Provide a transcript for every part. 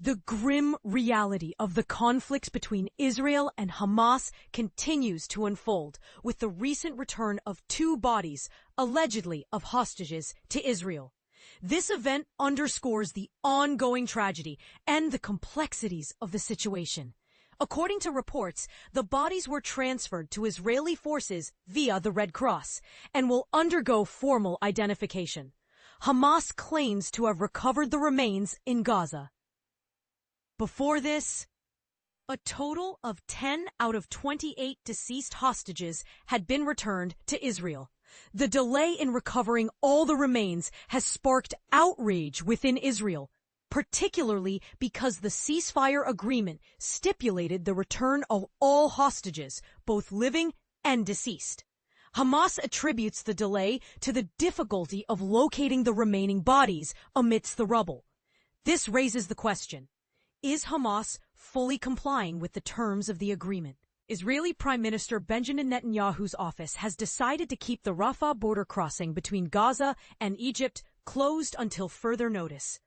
The grim reality of the conflict between Israel and Hamas continues to unfold, with the recent return of 2 bodies, allegedly of hostages, to Israel. This event underscores the ongoing tragedy and the complexities of the situation. According to reports, the bodies were transferred to Israeli forces via the Red Cross and will undergo formal identification. Hamas claims to have recovered the remains in Gaza. Before this, a total of 10 out of 28 deceased hostages had been returned to Israel. The delay in recovering all the remains has sparked outrage within Israel, particularly because the ceasefire agreement stipulated the return of all hostages, both living and deceased. Hamas attributes the delay to the difficulty of locating the remaining bodies amidst the rubble. This raises the question: is Hamas fully complying with the terms of the agreement? Israeli Prime Minister Benjamin Netanyahu's office has decided to keep the Rafah border crossing between Gaza and Egypt closed until further notice.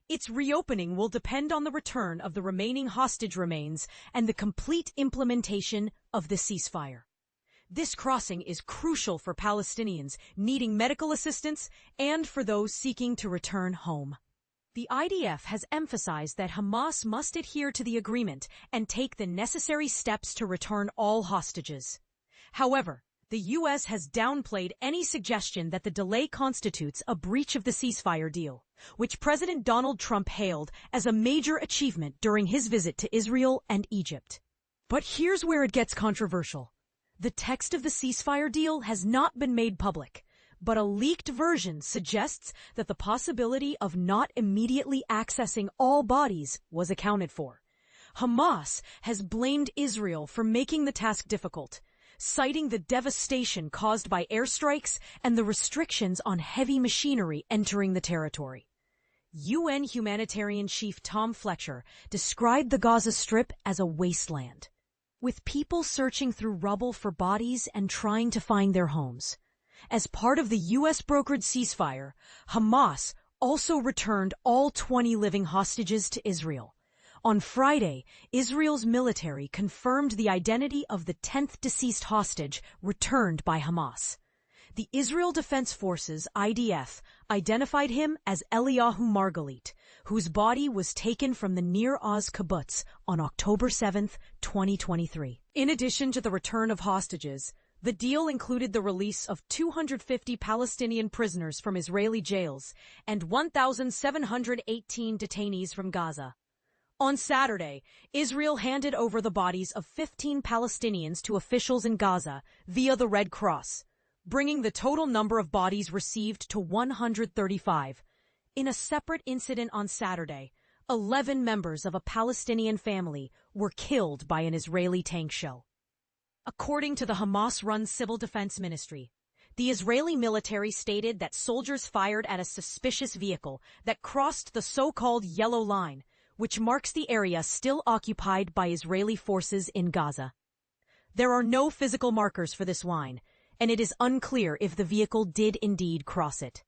Its reopening will depend on the return of the remaining hostage remains and the complete implementation of the ceasefire. This crossing is crucial for Palestinians needing medical assistance and for those seeking to return home. The IDF has emphasized that Hamas must adhere to the agreement and take the necessary steps to return all hostages. However, the U.S. has downplayed any suggestion that the delay constitutes a breach of the ceasefire deal, which President Donald Trump hailed as a major achievement during his visit to Israel and Egypt. But here's where it gets controversial. The text of the ceasefire deal has not been made public, but a leaked version suggests that the possibility of not immediately accessing all bodies was accounted for. Hamas has blamed Israel for making the task difficult, citing the devastation caused by airstrikes and the restrictions on heavy machinery entering the territory. UN humanitarian chief Tom Fletcher described the Gaza Strip as a wasteland, with people searching through rubble for bodies and trying to find their homes. As part of the U.S.-brokered ceasefire, Hamas also returned all 20 living hostages to Israel. On Friday, Israel's military confirmed the identity of the 10th deceased hostage returned by Hamas. The Israel Defense Forces, IDF, identified him as Eliyahu Margalit, whose body was taken from the Nir Oz kibbutz on October 7, 2023. In addition to the return of hostages, the deal included the release of 250 Palestinian prisoners from Israeli jails and 1,718 detainees from Gaza. On Saturday, Israel handed over the bodies of 15 Palestinians to officials in Gaza via the Red Cross, bringing the total number of bodies received to 135. In a separate incident on Saturday, 11 members of a Palestinian family were killed by an Israeli tank shell. According to the Hamas-run Civil Defense Ministry, the Israeli military stated that soldiers fired at a suspicious vehicle that crossed the so-called Yellow Line, which marks the area still occupied by Israeli forces in Gaza. There are no physical markers for this line, and it is unclear if the vehicle did indeed cross it.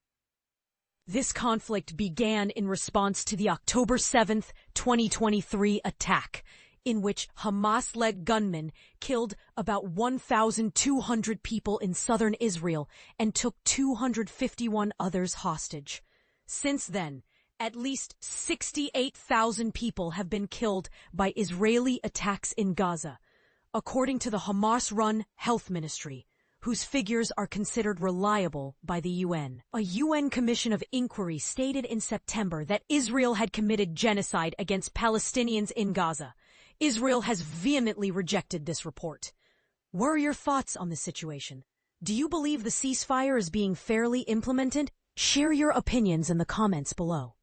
This conflict began in response to the October 7, 2023 attack, in which Hamas-led gunmen killed about 1,200 people in southern Israel and took 251 others hostage. Since then, at least 68,000 people have been killed by Israeli attacks in Gaza, according to the Hamas-run Health Ministry, whose figures are considered reliable by the UN. A UN Commission of Inquiry stated in September that Israel had committed genocide against Palestinians in Gaza. Israel has vehemently rejected this report. What are your thoughts on this situation? Do you believe the ceasefire is being fairly implemented? Share your opinions in the comments below.